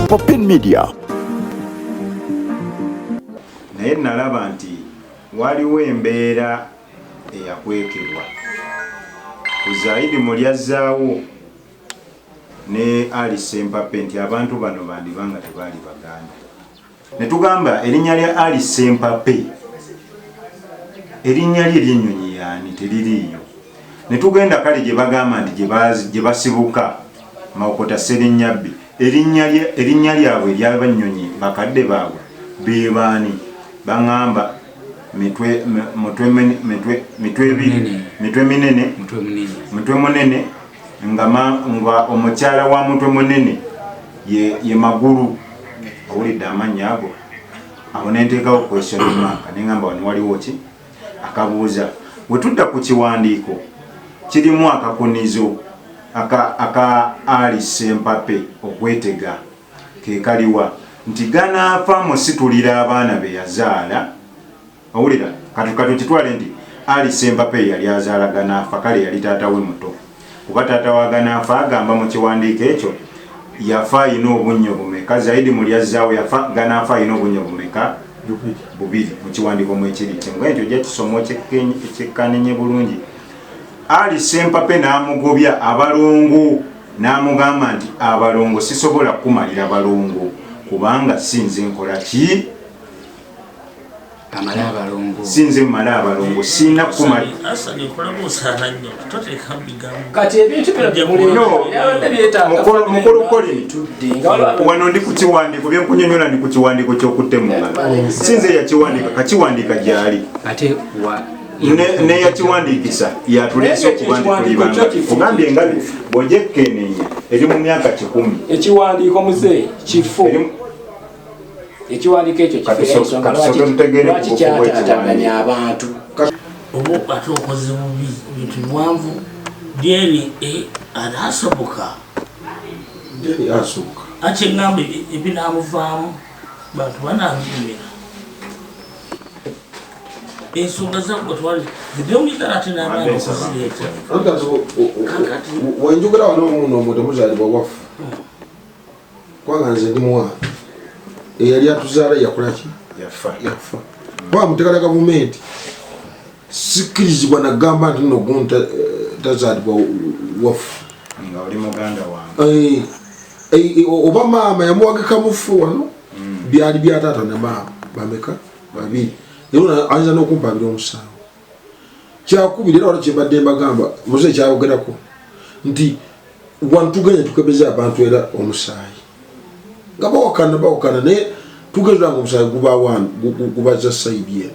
Popin Media. Naye nalaba nti waliwo embeera eyakwekerwa ku Zaidi Mulyazzaawo ne Ali Sempape nti abantu bano bandibanga tebaali Baganda. Ne tugamba erinnya lya Ali Sempape erinnya lye ly'ennyonyi yaani teririiyo. Ne tugenda kale gye bagamba nti gye basibuka Mawokota Sserennyabbi erinnya lyabwe ery'abanyonyi bakadde baabwe beebaani bangamba mitwe munene nga omukyala wa mutwe munene ye Magulu. Awulidde amannya ago awo nenteekawo question mark nengamba wano waliwo ki akabuuza. Bwe tudda ku kiwandiiko kirimu akakunizo aka Ali Sempape okwetega ke kaliwa nti ganaafa musitulira abaana be yazaala. Awulira katu kitwale nti Ali Sempape yali azaala ganaafa, kale yali taata we muto kuba taata wa ganaafa agamba mu kiwandiiko ekyo yafa ayina obunnyo bumeka. Zaidi Mulyazzaawo yafa ganaafa ayina obunnyo bumeka? Bubiri mu kiwandiiko mwekiri kyenga ekyo ojja kisomo ekyekanenye bulungi. Ali Sempape n'amugobya abalongo n'amugamba nti abalongo sisobola kumalira balongo kubanga sinze nkola ki amala abalongo sinze mala abalongo sina kumali asali kola busana nnyo toteka bigambo kati ebintu mukolo koli wano ndi ku kiwandiiko byenkunyonyola ndi ku kiwandiiko ky'okuttemungala sinze yakiwandika kakiwandika gyali ate ne yakiwandiikisa yatulese okubandikulibanga ogambye engabi bw'ojekkenenya eri mu myaka 10 ekiwandiiko muze kifo ekiwandiiko ekyo lwaki kyataataganya abantu oba ate okoze bubi bintu biwanvu dyeri anasoboka ate ngamba ebinaamuvaamu bantu banaabimira ensonga zakubatwali zibyongera ate n'abaana okuzireeta wenjogera wano omuno omwo temuzaalibwa waffe kwanga nze ndi mwana eyali atuzaala yakolaki yafa kuba muteeka lya gavumenti sikkirizibwa nagamba nti nogunta tazaalibwa waffe nga oli muganda wange oba maama yamuwagika mufu wano byali bya taata ne maama bameka babiri era ayinza n'okumpabira omusango. Kyakubiri era wala kyembadde mbagamba muze kyayogerako nti wano tugenda tukebeza abantu era omusaayi nga bawakana naye tugezanga omusaayi guba wano gubaza sayidi eno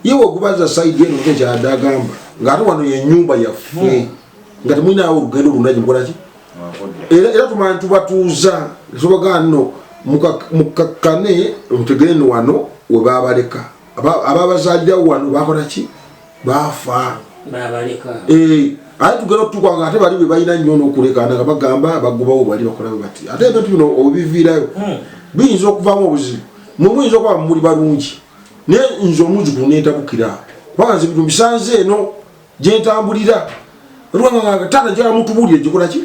yewe gubaza sayidi eno nke kyadde agamba ng'ate wano yennyumba yaffe nga temulinawo olugendo lunagi mukolaki era tumanya tubatuuza tubagaa nno mukakkane mutegere no wano we babaleka ababazaalirawo wano bakolaki bafa ate tugenda otukwanga ate bali bwe balina nnyo n'okulekana nga bagamba bagobawo bali bakolawo bati ate ebintu bino obiviirayo biyinza okuvaamu obuzibu muyinza okuba muli balungi naye nze omuzukulu neetabukira kubanga nze bintu bisanze eno gyentambulira olwanga taata gyamutubulire gikolaki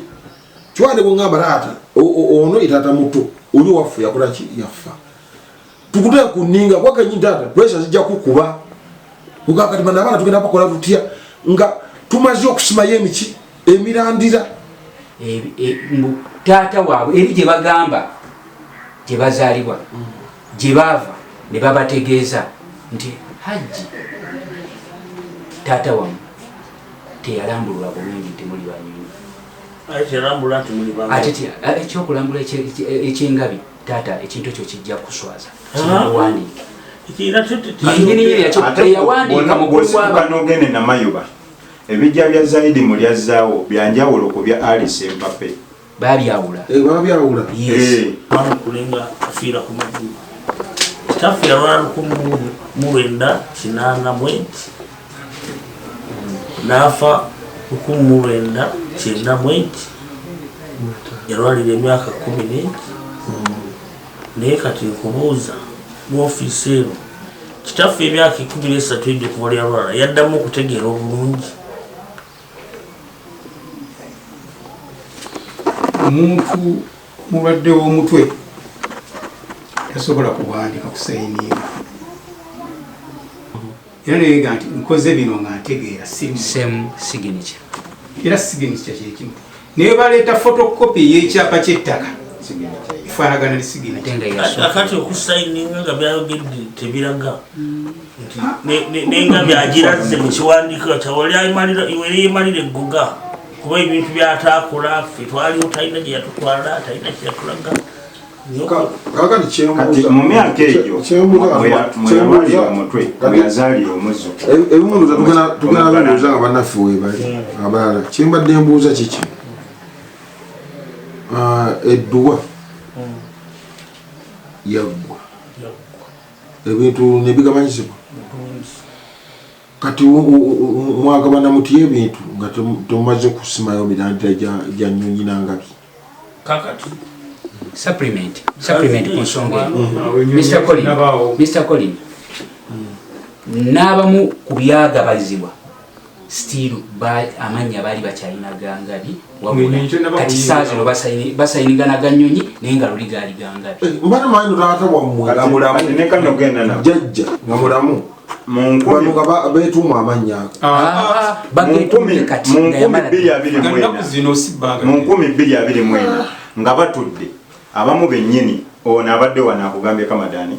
kiwande bwengamba taata ono etaata muto oli waffe yakolaki yafa tukutee kuninga kwakenyi taata puresa zijja kukuba ugakati bana abaana tugenda bakola tutya nga tumaze okusimayo emiki emirandira taata waabwe eri gye bagamba gye bazaalibwa gye baava ne babategeeza nti hajji taata wamu teyalambulwa bulungi temuli banyonyi ate ekyokulambula ekyengabi taata ekintu ekyo kijja kuswaza kimuwandiike nogende namayuba ebijja bya Zaidi Mulyazzaawo byanjawulo ku bya Ali Sempape babyawula kulinga afiira ku magulu kitafiira lwa 1980 n'afa 1990 yalwalira emyaka 10 naye kati nkubuuza mu ofiisi eno kitaffe emyaka 13 ejja kuba lyalwala yaddamu okutegeera obulungi omuntu mulwadde w'omutwe tasobola kuwandika kusayininga era nega nti nkoze bino nga ntegeera same signature era signature kyekimu naye baleeta photocopy y'ekyapa ky'ettaka efaanagana ne signature akati okusayininga nga byayogedde tebiraga nenga byagiraze mu kiwandiiko kyawali yemalira eggoga kuba ebintu byatakola ffe twaliwo talina gye yatutwala talina kyeyatulaga mu myaka egyo mweyalwalira omutwe mweyazaalira omuzo ebimundu tugenda bibuuza nga bannaffe webali abalala kyembadde mbuuza kiki edduwa yaggwa ebintu nebigamanyizibwa kati mwagabana mutya ebintu nga temumaze kusimayo mirandira gya nnyonyi nangabi kakati supplement ku nsonga Mr. Colin n'abamu ku byagabazibwa still amanya baali bakyalina gangabi kati saazino basayiniganaga nnyonyi naye nga luli gaali gangabi mbana manyi taata wammwe mulamu jajja nga mulamu bano nga beetuuma amannya bageetumye kati mu 2024 nga batudde abamu bennyini ono abadde wano akugambye Kamadani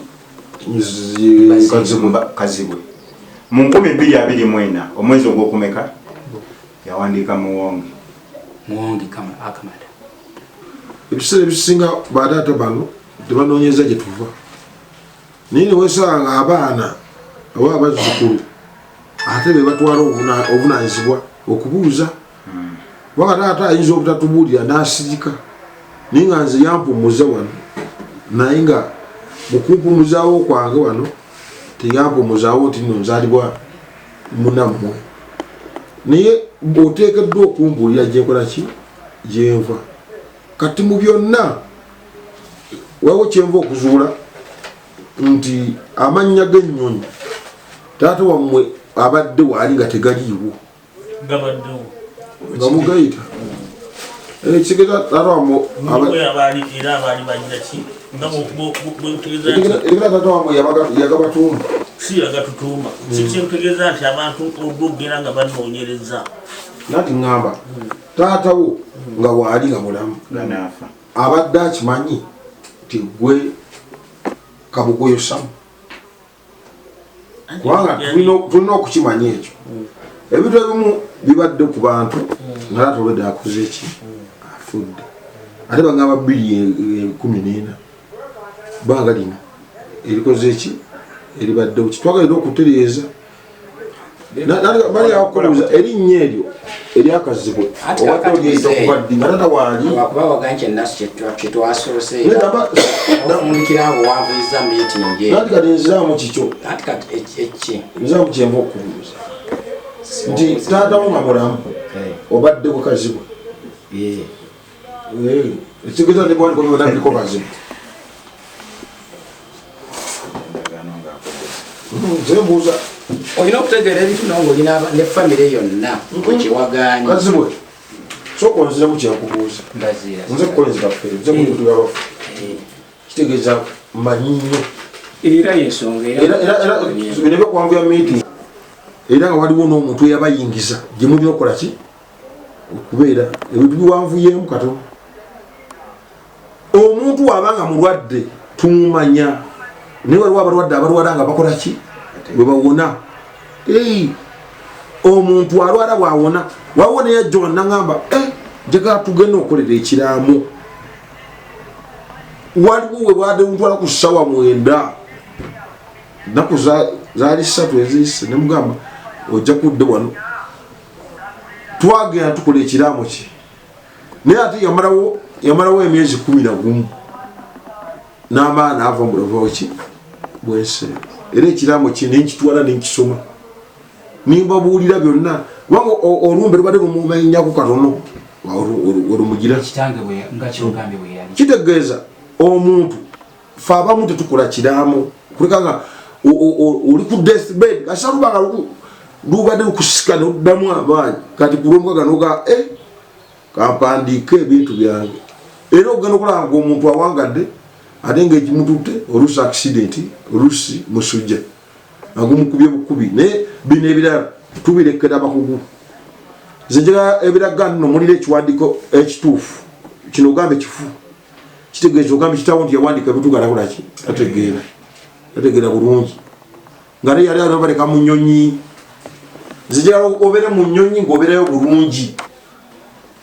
Kazibwe mu 2024 omwezi ogwokumeka yawandiika muwonge Akamada ebiseera ebisinga bataata bano tebanoonyeza gye tuva naye newesanga abaana oba abazzukulu ate be batwala obuvunaanyizibwa okubuuza waka taata ayinza obutatubuulira n'asirika naye nga nze yampumuza wano naye nga mukumpumuzaawo kwange wano teyampumuzaawo nti nno nzaalibwa munammwe naye oteekeddwa okumbuulira gyenkola ki gyenva kati mu byonna waliwo kyenva okuzuula nti amannya g'ennyonyi taata wammwe abadde waali nga tegaliiwo nga mugayita ekitegeeza taata wammwe taata wammwe yagabatumba si yagatutumba kikyentegeeza nti abantu olwogera nga banoonyereza nati ŋŋamba taatawo nga waali nga mulamu abadde akimanyi ti gwe kabugoyo samu kubanga tulina okukimanya ekyo ebintu ebimu bibadde ku bantu nga taata obadde akoze eki afudde ate bagamba 2014 banga lino erikoze eki eribaddewo kitwagalira okutereeza bali akukuluza erinnya eryo eryakazibwe obadde olyeyita okubaddi nga tata waali wakuba waganje nasu kyetwasooseiramulikawo wanvuliza meeting nati kati nziramu kikyo nziramu kyenva okukuluza nti taatawo nga mulamu obadde bukazibwe ekitegeeza nebwandikobyonabiriko bazibwe zembuuza olina okutegeera ebintu nonga olina ne famire yonna wekiwaganye kazibwe soka onziramu kyakubuuza nze kukolenzera ffere nze muntu yabafu kitegeeza manyinyo era yensonga bino byokwanvuya meeting era nga waliwo n'omuntu eyabayingiza gyemulina okukola ki okubeera ebintu biwanvuyemu katono omuntu wabanga mulwadde tumumanya naye waliwo abalwadde abalwala nga bakola ki bwe bawona omuntu alwala bwawona waliwo neyajja wanaŋamba njagala tugenda okukolera ekiraamo waliwo we bwadde mutwala ku ssaawa 9 naku zaali 3 eziyise nemugamba ojja kudde wano twagenda tukola ekiraamo ki naye ate yamalawo emyezi 11 n'amaana ava mulavawo ki bwense era ekiraamo kye nenkitwala nenkisoma nimbabuulira byonna kubanga olumbe lubadde lumumanyaku katono olumugira kitegeeza omuntu fe abamu tetukola kiraamo kuleka nga oli ku deathbed kasa lubanga lubadde lukusika noddamu amaanyi kati kulwomukaga noga kampandiika ebintu byange era ogenda okulaba ng'omuntu awangadde ate ng'ekimututte oluusi accident oluusi musujja agumukubye bukubi naye bino ebirala tubirekera abakugu nze njagala ebiraga nno mulira ekiwandiiko ekituufu kino ogambe kifu kitegeeza ogambe kitawo nti yawandiika ebitugalabulaki tategeera bulungi nga naye yali baleka mu nnyonyi nze njagala obeere mu nnyonyi ng'obeerayo bulungi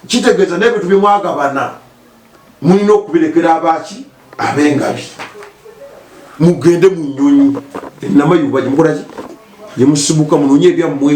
kitegeeza n'ebintu byemwagabana mulina okubirekera abaki abengabi mugende mu nnyonyi enamayuba gyemukolaki gyemusibuka munonye ebyammwe